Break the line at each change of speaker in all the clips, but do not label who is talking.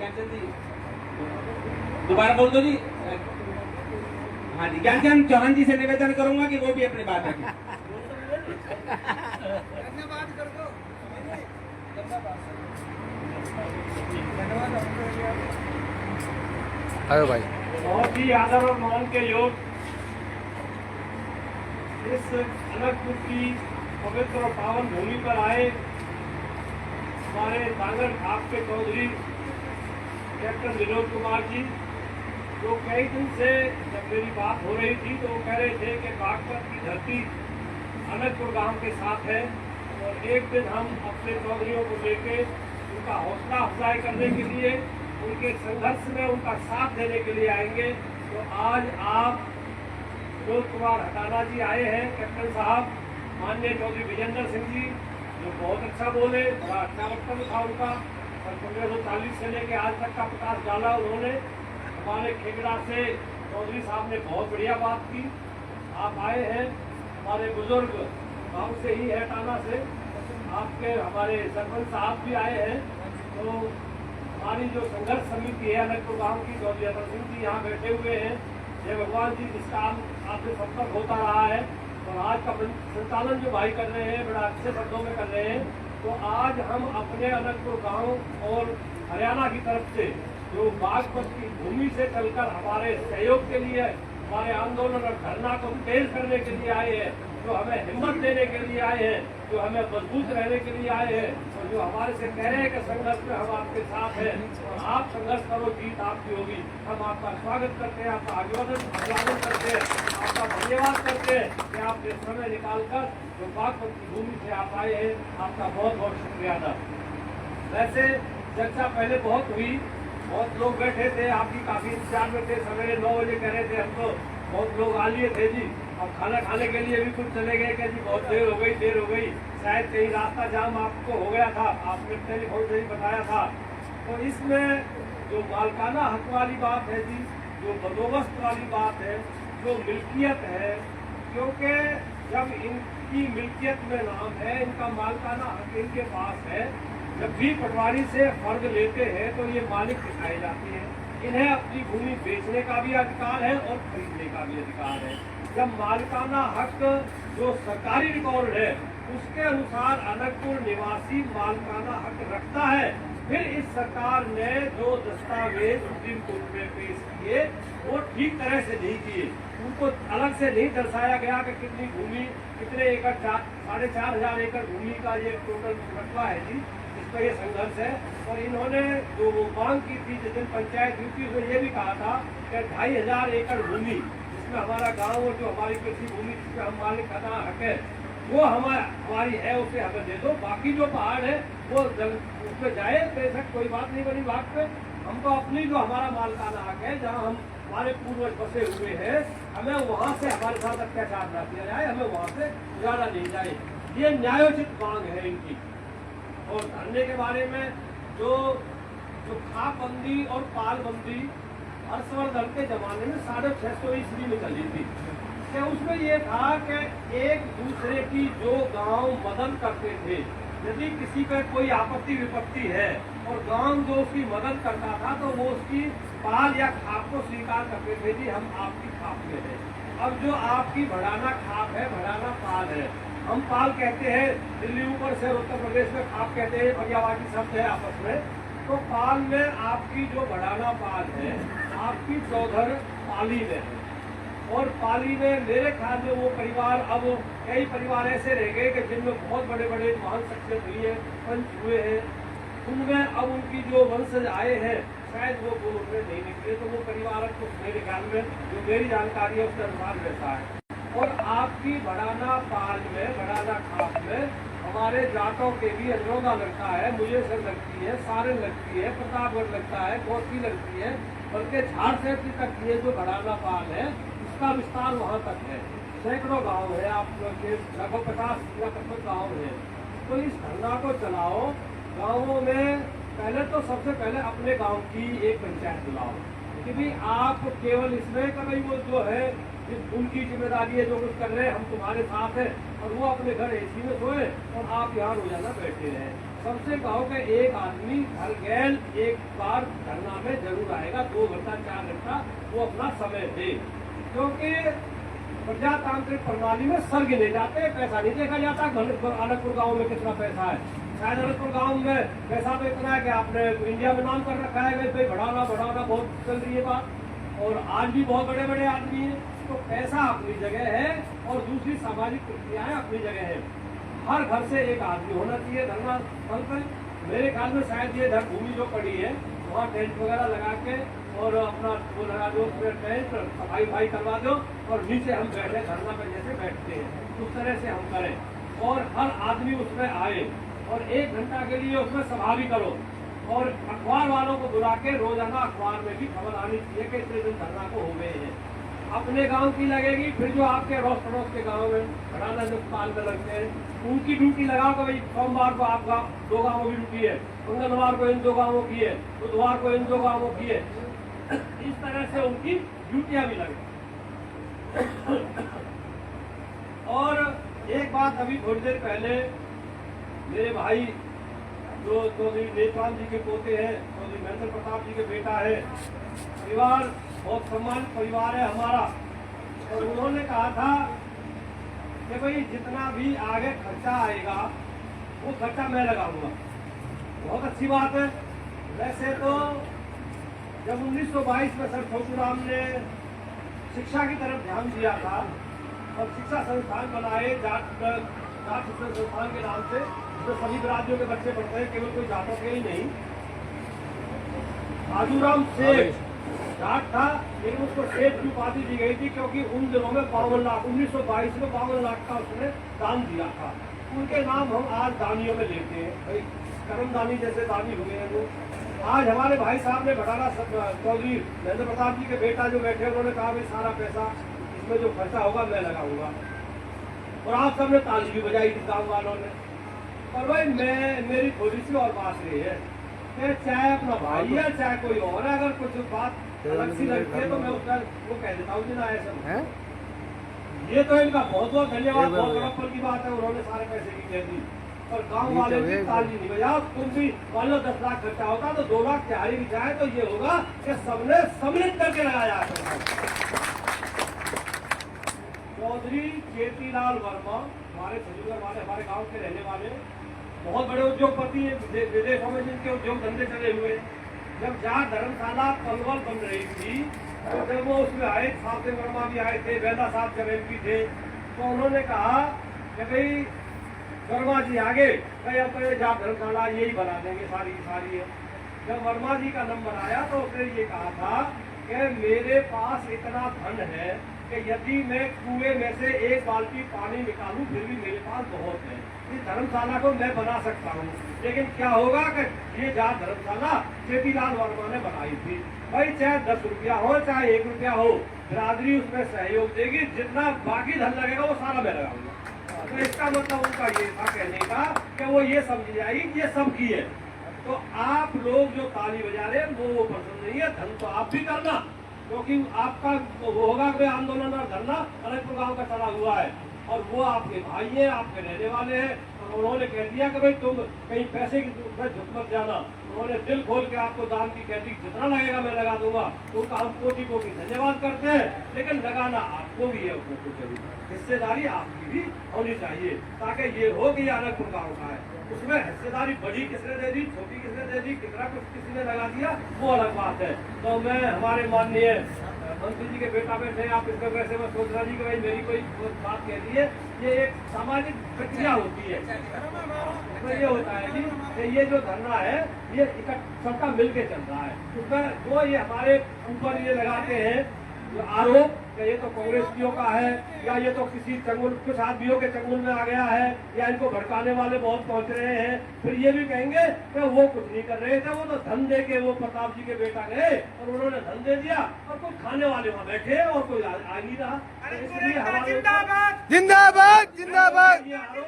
ज्ञानचंद जी दोबारा बोल दो जी। हाँ जी, ज्ञानचंद चौहान जी से निवेदन करूंगा कि वो भी अपनी बात रखें।
आयो भाई।
बहुत ही आदर और मान के योग इस अनंतपुर की पवित्र और पावन भूमि पर आए हमारे दांगल खाप के चौधरी कैप्टन विनोद कुमार जी, जो कई दिन से जब मेरी बात हो रही थी तो वो कह रहे थे कि बागपत की धरती अनंतपुर गांव के साथ है और एक दिन हम अपने चौधरियों को लेके उनका हौसला अफजाई करने के लिए, उनके संघर्ष में उनका साथ देने के लिए आएंगे। तो आज आप विनोद कुमार हटाना जी आए हैं, कैप्टन साहब, माननीय चौधरी विजेंद्र सिंह जी जो बहुत अच्छा बोले, बड़ा अच्छा वक्तव्य था उनका, और 1940 से लेके आज तक का प्रकाश डाला उन्होंने। हमारे खेगड़ा से चौधरी साहब ने बहुत बढ़िया बात की। आप आए हैं, हमारे बुजुर्ग गाँव से ही है, टाना से, आपके हमारे सरपंच साहब भी आए हैं। तो हमारी जो संघर्ष समिति है अनंतपुर गाँव की, चौधरी अमर सिंह जी यहाँ बैठे हुए हैं। जय भगवान जी, जिसका आपसे संपर्क होता रहा है और आज का संचालन जो भाई कर रहे हैं बड़ा अच्छे शब्दों में कर रहे हैं। तो आज हम अपने अनंतपुर गांव और हरियाणा की तरफ से जो बागपत की भूमि से चलकर हमारे सहयोग के लिए, हमारे आंदोलन और धरना को तेज करने के लिए आए हैं, जो हमें हिम्मत देने के लिए आए हैं, जो हमें मजबूत रहने के लिए आए हैं, और जो हमारे से कह रहे हैं कि संघर्ष में हम आपके साथ हैं और आप संघर्ष करो, जीत आपकी होगी। हम आपका स्वागत करते हैं, आपका अभिवादन करते हैं, आपका धन्यवाद करते हैं कि आपने समय निकालकर जो बागपत की भूमि से आप आए हैं, आपका बहुत बहुत शुक्रिया अदा। वैसे चर्चा पहले बहुत हुई, बहुत लोग बैठे थे, आपकी काफी इंतजार में थे, सवेरे 9 बजे कह रहे थे हम, तो बहुत लोग आ लिए थे जी। अब खाना खाने के लिए भी कुछ चले गए कि जी बहुत देर हो गई, शायद कहीं रास्ता जाम आपको हो गया था, आपने टेलीफोन से ही बताया था। तो इसमें जो मालकाना हक वाली बात है जी, जो बंदोबस्त वाली बात है, जो मिल्कियत है, क्योंकि जब इनकी मिल्कियत में नाम है, इनका मालकाना हक इनके पास है, जब भी पटवारी से फर्ज लेते हैं तो ये मालिक दिखाई जाती है। इन्हें अपनी भूमि बेचने का भी अधिकार है और खरीदने का भी अधिकार है। जब मालिकाना हक जो सरकारी रिकॉर्ड है उसके अनुसार अनंतपुर निवासी मालिकाना हक रखता है, फिर इस सरकार ने जो दस्तावेज सुप्रीम कोर्ट में पेश किए वो ठीक तरह से नहीं किए। उनको अलग से नहीं दर्शाया गया कि कितनी भूमि, कितने एकड़, 4,500 एकड़ भूमि का ये टोटल रकबा है जी, इसमें ये संघर्ष है। और इन्होंने जो वो मांग की थी जिस दिन पंचायत हुई थी, उसमें ये भी कहा था कि 2,500 एकड़ भूमि जिसमें हमारा गाँव और जो हमारी कृषि भूमि जिसमें हम मालिक का हक है वो हमारी है, उसे हमें दे दो। बाकी जो पहाड़ है वो उसमें जाए, बेशक कोई बात नहीं बनी बात पे। हम तो अपनी जो हमारा मालिकाना हक है, जहाँ हम हमारे पूर्वज बसे हुए हैं, हमें वहाँ से हमारे साथ अत्याचार न किया जाए, हमें वहाँ से गुजारा नहीं जाए। ये न्यायोचित मांग है इनकी। और धरने के बारे में जो खापबंदी और पालबंदी हर्षवर्धन के जमाने में 650 ईस्वी में चली थी, कि उसमें ये था कि एक दूसरे की जो गांव मदद करते थे, यदि किसी का कोई आपत्ति विपत्ति है और गांव जो उसकी मदद करता था तो वो उसकी पाल या खाप को स्वीकार करते थे, जी हम आपकी खाप में हैं। अब जो आपकी भड़ाना खाप है, भड़ाना पाल है, हम पाल कहते हैं, दिल्ली ऊपर से उत्तर प्रदेश में खाप कहते हैं, पर्यावाची शब्द है आपस में। तो पाल में आपकी जो भड़ाना पाल है, आपकी चौधर पाली में है, और पाली में मेरे ख्याल में वो परिवार, अब कई परिवार ऐसे रह गए कि जिनमें बहुत बड़े बड़े महान शख्सियत हुई है, पंच हुए हैं, उनमें अब उनकी जो वंशज आए हैं शायद वो गुण उनमें नहीं निकले, तो वो परिवार को मेरे ख्याल में जो मेरी जानकारी है उसके अनुसार वैसा है। और आपकी भड़ाना पाल में, भड़ाना खाप में हमारे जाटों के भी अजरोगा लगता है, मुजेसर लगती है, सारन लगती है, प्रतापगढ़ लगता है, कोसी लगती है, बल्कि झाड़ से तक ये जो भड़ाना पाल है इसका विस्तार वहाँ तक है। सैकड़ों गांव है, आप लगभग 50 या 55 गाँव है। तो इस धरना को चलाओ, गाँवों में पहले तो सबसे पहले अपने गांव की एक पंचायत बुलाओ कि भाई आप केवल इसमें कभी वो जो है उनकी जिम्मेदारी है, जो कुछ कर रहे हैं हम तुम्हारे साथ हैं, और वो अपने घर एसी में सोए और आप यहाँ रोजाना बैठे रहे। सबसे कहो कि एक आदमी हर गैल एक बार धरना में जरूर आएगा, 2 घंटा 4 घंटा वो अपना समय दे, क्योंकि प्रजातांत्रिक प्रणाली में सर गिने जाते, पैसा नहीं देखा जाता। अनकपुर गांव में कितना पैसा है, शायद अनकपुर गांव में पैसा तो इतना है कि आपने इंडिया में नाम कर रखा है, भाई बढ़ाना बहुत चल रही है बात, और आज भी बहुत बड़े बड़े आदमी हैं। तो पैसा अपनी जगह है और दूसरी सामाजिक प्रक्रियाएं अपनी जगह है। हर घर से एक आदमी होना चाहिए धरना स्थल पर। मेरे ख्याल में शायद ये धर भूमि जो पड़ी है वहाँ टेंट वगैरह लगा के और अपना वो लगा दो, टेंट सफाई वफाई करवा दो और नीचे हम बैठे धरना पर जैसे बैठते हैं उस तरह से हम करें और हर आदमी उसमें आए और 1 घंटा के लिए उसमें सभा भी करो और अखबार वालों को बुला के रोजाना अखबार में भी खबर आनी चाहिए कि इतने दिन धरना को हो गए हैं। अपने गांव की लगेगी, फिर जो आपके अड़ोस पड़ोस के गांव में बढ़ाना जो पाल में लगते हैं उनकी ड्यूटी लगाओ कि भाई सोमवार को आपका 2 गांवों की ड्यूटी है, मंगलवार को इन 2 गांवों की है, बुधवार को इन 2 गांवों की है। इस तरह से उनकी ड्यूटियां भी लगे। और एक बात, अभी थोड़ी देर पहले मेरे भाई जो चौधरी नेतराम जी के पोते हैं, चौधरी महेंद्र प्रताप जी के बेटा है, परिवार बहुत सम्मानित परिवार है हमारा, और उन्होंने कहा था कि भाई जितना भी आगे खर्चा आएगा वो खर्चा मैं लगाऊंगा। बहुत अच्छी बात है। वैसे तो जब 1922 में सर छोटूराम ने शिक्षा की तरफ ध्यान दिया था और शिक्षा संस्थान बनाए जाट शिक्षण संस्थान के नाम से, तो सभी राज्यों के बच्चे पढ़ते हैं, केवल कोई जाटों के ही नहीं। बाजूराम सेठ जाट था लेकिन उसको सेठ की उपाधि दी गई थी क्योंकि उन दिनों में 52 लाख 1922 में 52 लाख का उसने दान दिया था। उनके नाम हम आज दानियों में लेते हैं, भाई कर्मदानी जैसे दानी हुए हैं वो। आज हमारे भाई साहब ने भटाला चौधरी महेंद्र प्रताप जी के बेटा जो बैठे उन्होंने कहा भाई सारा पैसा इसमें जो खर्चा होगा मैं लगाऊंगा, और आप सबने ताली भी बजाई थी गाँव वालों ने। पर भाई मेरी थोड़ी सी और बात रही है कि चाहे अपना भाई है चाहे कोई और है, अगर कुछ बात अलग सी लगती है तो मैं उसका वो कह देता हूँ ना ऐसा। ये तो इनका बहुत बहुत धन्यवाद, बहुत बड़ा फल की बात है, उन्होंने सारे पैसे की कह दी। और गांव वाले भी ताली नहीं बजाओ, तुम भी मान लो 10 लाख खर्चा होता तो 2 लाख तैयारी की जाए तो ये होगा कि सबने सम्मिलित करके लगाया। चौधरी चेतीलाल वर्मा हमारे छत्तीसगढ़ वाले, हमारे गांव के रहने वाले, बहुत बड़े उद्योगपति हैं, विदेशों में जिनके उद्योग धंधे चले हुए। जब जहाँ धर्मशाला पलवल बन रही थी तो जब वो उसमें आए, साहब वर्मा भी आए थे, बेला साहब जवेल भी थे, तो उन्होंने कहा कि भाई वर्मा जी आगे भाई अब तो जहाँ धर्मशाला यही बना देंगे सारी सारी है। जब वर्मा जी का नंबर आया तो उसने ये कहा था कि मेरे पास इतना धन है कि यदि मैं कुएं में से 1 बाल्टी पानी निकालूं फिर भी मेरे पास बहुत है, इस धर्मशाला को मैं बना सकता हूँ। लेकिन क्या होगा कि ये जहाँ धर्मशाला चेतीलाल वर्मा ने बनाई थी, भाई चाहे 10 रुपया हो चाहे 1 रुपया हो, बिरादरी उसमें सहयोग देगी, जितना बाकी धन लगेगा वो सारा मैं लगाऊंगा। तो इसका मतलब उनका ये था कहने का कि वो ये समझ जाएगी कि ये सबकी है। तो आप लोग जो ताली बजा रहे हैं वो पसंद नहीं है, धन तो आप भी करना, क्योंकि आपका वो होगा कि आंदोलन और धरना अनकपुर गांव का चला हुआ है और वो आपके भाई हैं, आपके रहने वाले हैं। और उन्होंने कह दिया कि भाई तुम कहीं पैसे की झुक मत जाना। उन्होंने दिल खोल के आपको दान की कह दी, जितना लगेगा मैं लगा दूंगा। उनका हम कोटि कोटि धन्यवाद करते हैं, लेकिन लगाना आपको भी है, उसमें कुछ हिस्सेदारी आपकी भी होनी चाहिए, ताकि ये हो कि अनकपुर गाँव का है। उसमें हिस्सेदारी बड़ी किसने दे दी, छोटी किसने दे दी, कितना कुछ किसी ने लगा दिया, वो अलग बात है। तो मैं हमारे माननीय मंत्री जी के बेटा बैठे, आप इसमें वैसे मैं सोच रहा जी कि भाई मेरी कोई बात कह दी है, ये एक सामाजिक प्रक्रिया होती है। इसमें ये होता है कि ये जो धरना है ये सबका मिलके चल रहा है। उसमें जो ये हमारे ऊपर ये लगाते हैं आरोप कि ये तो कांग्रेसियों का है या ये तो किसी चंगुल कुछ आदमियों के चंगुल में आ गया है या इनको भड़काने वाले बहुत पहुंच रहे हैं, फिर ये भी कहेंगे कि वो कुछ नहीं कर रहे थे, वो तो धन दे के वो प्रताप जी के बेटा गए और उन्होंने धन दे दिया और कुछ खाने वाले वहाँ बैठे और कोई आ नहीं रहा। इसलिए हमारे
जिंदाबाद जिंदाबाद
ये आरोप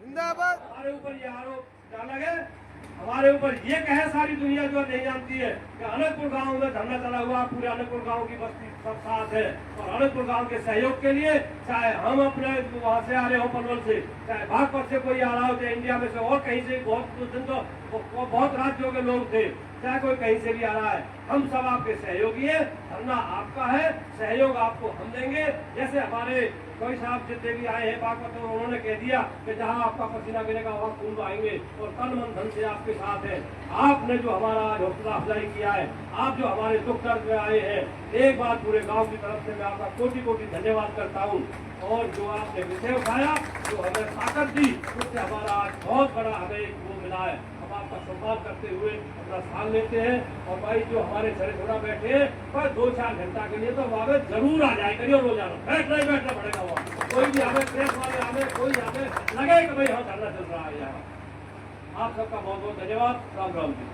जिंदाबाद
हमारे ऊपर ये आरोप डाला गया हमारे ऊपर ये कहे सारी दुनिया जो नहीं जानती है कि अनंतपुर गांव में धरना चला हुआ, पूरे अनंतपुर गांव की बस्ती सब साथ है। और अनंतपुर गांव के सहयोग के लिए चाहे हम अपने वहां से आ रहे हो पनवल से, चाहे बागपत से कोई आ रहा हो, चाहे इंडिया में से और कहीं से, बहुत दिन तो बहुत राज्यों के लोग थे, चाहे कोई कहीं से भी आ रहा है, हम सब आपके सहयोगी है। धरना आपका है, सहयोग आपको हम देंगे। जैसे हमारे कोई साहब जितने भी आए हैं बागपत में, उन्होंने कह दिया कि जहां आपका पसीना गिरेगा वहां खून आएंगे और तन मन धन से आपके साथ है। आपने जो हमारा आज हौसला अफजाई किया है, आप जो हमारे दुख दर्द में आए हैं, एक बार पूरे गांव की तरफ से मैं आपका कोटि कोटि धन्यवाद करता हूं। और जो आपने विषय उठाया, जो हमें ताकत दी, उससे हमारा आज बहुत बड़ा हमें एक वो मिला है। हम आपका सम्मान करते हुए अपना स्थान लेते हैं। और भाई जो हमारे सरे थोड़ा बैठे हैं, पर 2-4 घंटा के लिए तो वहां में जरूर आ जाए करिए, रोजाना बैठना ही बैठना पड़ेगा। वहाँ कोई भी हमें प्रेस वाले हमें कोई हमें लगे कि भाई हाँ धरना चल रहा है यहाँ। आप सबका बहुत बहुत धन्यवाद। राम राम जी।